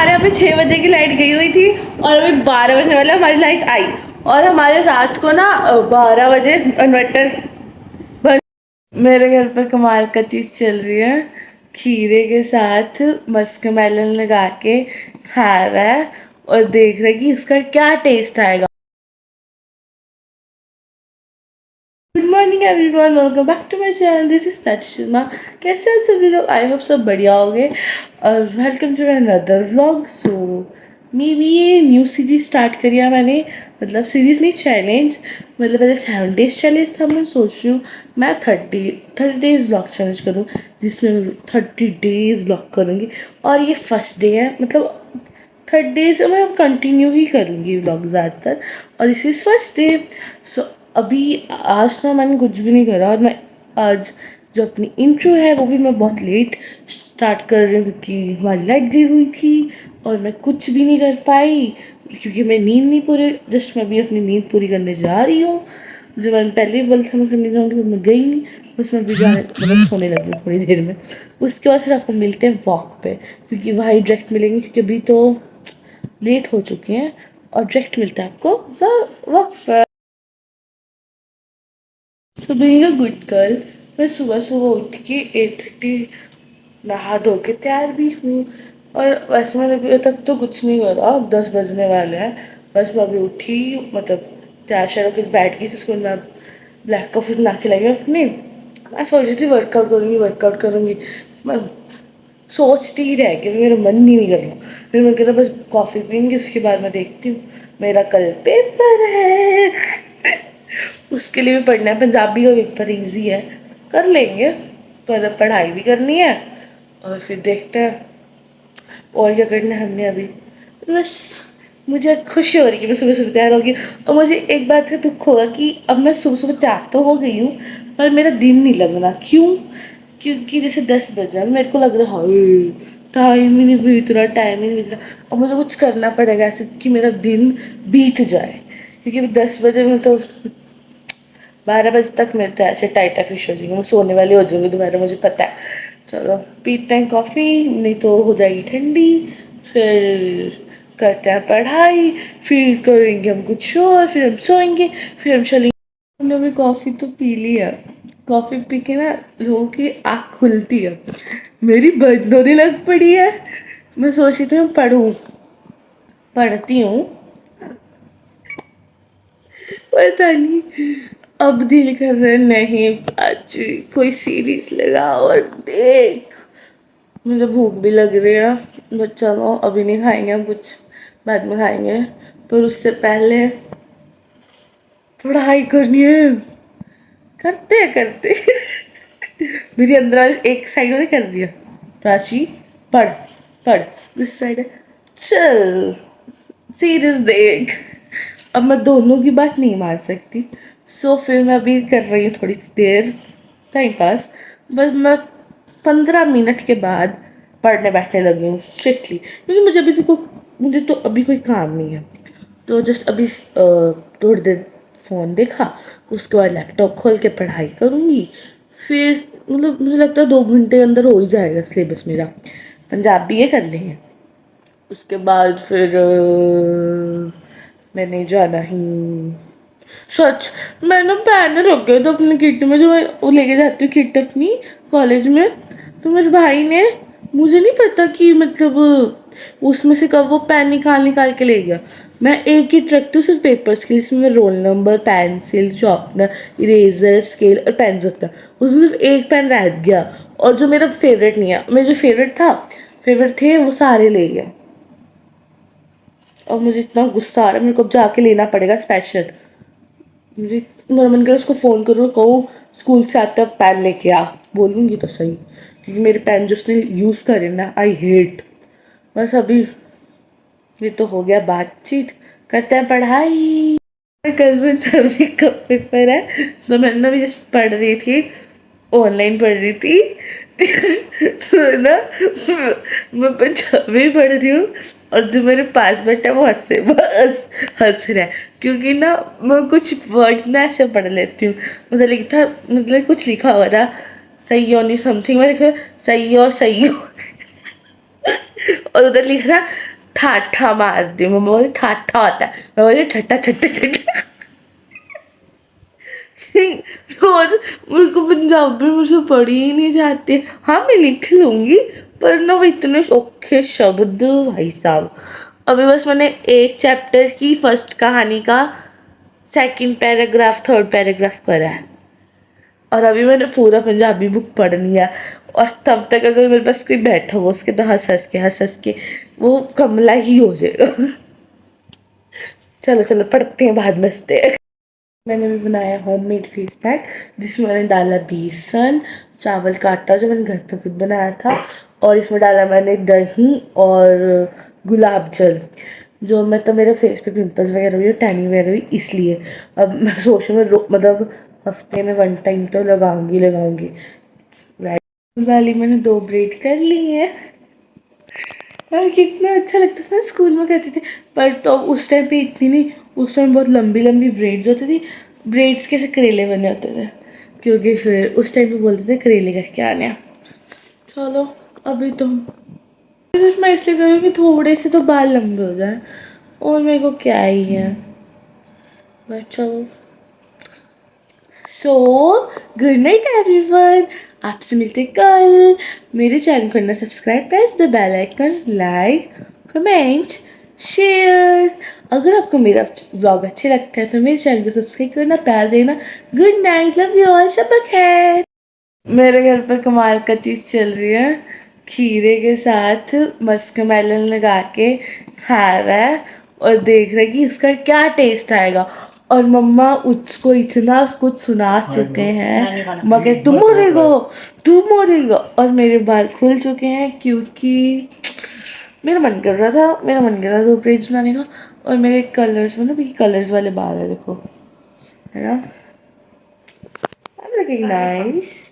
हमारे यहाँ पे 6 बजे की लाइट गई हुई थी और अभी 12 बजने वाला हमारी लाइट आई और हमारे रात को ना 12 बजे इन्वर्टर बंद। मेरे घर पर कमाल का चीज़ चल रही है, खीरे के साथ मस्क मेलन लगा के खा रहा है और देख रहा है कि इसका क्या टेस्ट आएगा। Good morning everyone, welcome back to my channel. This is Prachi Sharma. कैसे हो सभी लोग? आई होप सब बढ़िया होंगे और welcome to another vlog. So maybe ये न्यू सीरीज स्टार्ट करी है मैंने, मतलब सीरीज नहीं, चैलेंज। मतलब पहले 7 डेज चैलेंज था, मैं सोच रही हूँ मैं 30 डेज व्लॉग चैलेंज करूँ, जिसमें 30 डेज व्लॉग करूँगी। और ये फर्स्ट डे है, मतलब 30 डेज मैं कंटिन्यू ही करूँगी व्लॉग ज़्यादातर, और दिस इज़ फर्स्ट डे। सो अभी आज ना मैंने कुछ भी नहीं करा और मैं आज जो अपनी इंट्रो है वो भी मैं बहुत लेट स्टार्ट कर रही हूँ क्योंकि हमारी लाइट गई हुई थी और मैं कुछ भी नहीं कर पाई क्योंकि मैं नींद नहीं पूरी, जस्ट मैं भी अपनी नींद पूरी करने जा रही हूँ। जो मैंने पहले ही बोला था मैं करने जाऊँगी, पर मैं गई नहीं, बस मैं भी जाने मतलब सोने लगी हूँ थोड़ी देर में। उसके बाद फिर आपको मिलते हैं वॉक पे, क्योंकि वहाँ डायरेक्ट मिलेंगे क्योंकि अभी तो लेट हो चुके हैं और डायरेक्ट मिलता है आपको वॉक पर। So being a good girl, मैं सुबह सुबह उठ के 8:30 नहा धो के तैयार भी हूँ। और वैसे मैंने अभी तक तो कुछ नहीं करा, 10 बजने वाले हैं। बस मैं अभी उठी, मतलब तैयार श्यार होकर बैठ गई थी। उसके बाद मैं ब्लैक कॉफ़ी बना के लाई अपनी। मैं सोच रही थी वर्कआउट करूँगी। मैं सोचती ही रह गई, मेरा मन ही नहीं कर रहा। फिर मैं कह रहा बस कॉफ़ी पीऊँगी, उसके बाद मैं देखती हूँ मेरा कल पेपर है। उसके लिए भी पढ़ना है, पंजाबी का पेपर इजी है, कर लेंगे, पर पढ़ाई भी करनी है और फिर देखते हैं और क्या करना है हमने अभी। बस मुझे खुशी हो रही है कि मैं सुबह सुबह तैयार होगी। और मुझे एक बात का दुख होगा कि अब मैं सुबह सुबह तैयार तो हो गई हूँ पर मेरा दिन नहीं लग रहा। क्यों? क्योंकि जैसे 10 बजे मेरे को लग रहा है टाइम ही नहीं बीत रहा, टाइम ही नहीं बीत रहा, और मुझे कुछ करना पड़ेगा ऐसे कि मेरा दिन बीत जाए। क्योंकि अभी 10 बजे में तो 12 बजे तक मेरे तो ऐसे टाइटा फिश हो जाएंगे, मैं सोने वाली हो जाऊँगी दोबारा, मुझे पता है। चलो पीते हैं कॉफ़ी, नहीं तो हो जाएगी ठंडी। फिर करते हैं पढ़ाई, फिर करेंगे हम कुछ और, फिर हम सोएंगे, फिर हम चलेंगे। हमने अभी कॉफ़ी तो पी ली है। कॉफ़ी पी के ना लोगों की आँख खुलती है, मेरी बंद होने लग पड़ी है। मैं सोच रही थी मैं पढ़ती हूँ, पता नहीं अब दिल कर रहा है नहीं आज कोई सीरीज लगा और देख। मुझे भूख भी लग रही है, बट चलो अभी नहीं खाएंगे, कुछ बाद में खाएंगे। पर उससे पहले पढ़ाई करनी है, करते मेरी अंदर एक साइड में कर रही है, प्राची पढ़ पढ़, दिस साइड है चल सीरीज देख। अब मैं दोनों की बात नहीं मान सकती, सो फिर मैं अभी कर रही हूँ थोड़ी सी देर टाइम पास। बस मैं 15 मिनट के बाद पढ़ने बैठने लगी हूँ स्ट्रिक्टली, क्योंकि मुझे तो अभी कोई काम नहीं है। तो जस्ट अभी थोड़ी देर फ़ोन देखा, उसके बाद लैपटॉप खोल के पढ़ाई करूँगी। फिर मतलब मुझे लगता है 2 घंटे के अंदर हो ही जाएगा सिलेबस मेरा, पंजाबी ये कर लेंगे। उसके बाद फिर मैंने जाना ही, सच मैं ना पेन रख गया था अपने किट में, जो मैं वो लेके जाती हूँ किट अपनी कॉलेज में। तो मेरे भाई ने, मुझे नहीं पता कि मतलब उसमें से कब वो पेन निकाल के ले गया। मैं एक किट रखती हूँ सिर्फ पेपर्स के, जिसमें roll number, pencil, sharpener, eraser, scale और पेन होता है। उसमें सिर्फ एक पेन रह गया, और जो मेरा फेवरेट नहीं है, मेरा जो फेवरेट थे वो सारे ले गया। और मुझे इतना गुस्सा आ रहा है, मेरे को अब जाके लेना पड़ेगा स्पेशल। मुझे मेरा मन कर उसको फ़ोन करूँ, कहूँ स्कूल से आते अब पेन लेके आ, बोलूँगी तो सही, क्योंकि मेरे पेन जो उसने यूज़ करे ना, आई हेट। बस अभी ये तो हो गया बातचीत, करते हैं पढ़ाई। कल पंजाबी का पेपर है, तो मैंने ना भी जस्ट पढ़ रही थी, ऑनलाइन पढ़ रही थी। तो ना मैं पंजाबी पढ़ रही हूँ और जो मेरे पास बैठा है वो हंस रहा है, क्योंकि ना मैं कुछ वर्ड्स ना ऐसे पढ़ लेती हूँ। उधर लिखा, मतलब कुछ लिखा हुआ था सही नहीं समथिंग, मैं लिखा सही हो और उधर लिखा था ठाठा मारती हूँ। मम्मा बोली ठाठा होता है, मैं बोली ठट्टा ठट्टा ठट्टा। और मेरे को पंजाबी मुझसे पढ़ी ही नहीं जाती। हाँ मैं लिख लूँगी, पर ना वो इतने औखे शब्द भाई साहब। अभी बस मैंने एक चैप्टर की फर्स्ट कहानी का सेकंड पैराग्राफ थर्ड पैराग्राफ करा है, और अभी मैंने पूरा पंजाबी बुक पढ़ लिया। और तब तक अगर मेरे पास कोई बैठा हो उसके तो हंस हंस के वो कमला ही हो जाएगा। चलो चलो पढ़ते हैं, बाद में हंसते हैं। मैंने भी बनाया होममेड फेस पैक, जिसमें मैंने डाला बेसन, चावल का आटा जो मैंने घर पे खुद बनाया था, और इसमें डाला मैंने दही और गुलाब जल। जो मैं तो मेरे फेस पे पिंपल्स वगैरह हुई, टैनिंग वगैरह हुई, इसलिए अब मैं सोच रही हूँ मतलब हफ्ते में 1 टाइम तो लगाऊंगी। राइट वाली मैंने 2 ब्रेड कर ली है। यार कितना अच्छा लगता था, स्कूल में करते थे। पर तो उस टाइम पे इतनी नहीं, उस टाइम बहुत लंबी लंबी ब्रेड्स होती थी। ब्रेड्स के से करेले बने होते थे, क्योंकि फिर उस टाइम पे बोलते थे करेले करके आने हैं। चलो अभी तो सिर्फ मैं इसलिए कर रही हूँ कि थोड़े से तो बाल लंबे हो जाए, और मेरे को क्या ही है। बट चलो, सो गुड नाइट एवरीवन। आपसे मिलते कल। मेरे चैनल को करना subscribe, press the bell icon, like comment share. अगर आपको मेरा व्लॉग अच्छे लगता है तो मेरे चैनल को सब्सक्राइब करना, प्यार देना। Good night, love you all, शब खैर। मेरे घर पर कमाल का चीज़ चल रही है, खीरे के साथ मस्क मेलन लगा के खा रहा है और देख रहा है कि इसका क्या टेस्ट आएगा। और मम्मा उसको इतना कुछ सुना चुके हैं, मगर तुम मरेगा। और मेरे बाल खुल चुके हैं क्योंकि मेरा मन कर रहा था 2 ब्रेड्स बनाने का। और मेरे कलर्स, मतलब ये कलर्स वाले बाल है देखो, है ना, आई एम लुकिंग नाइस।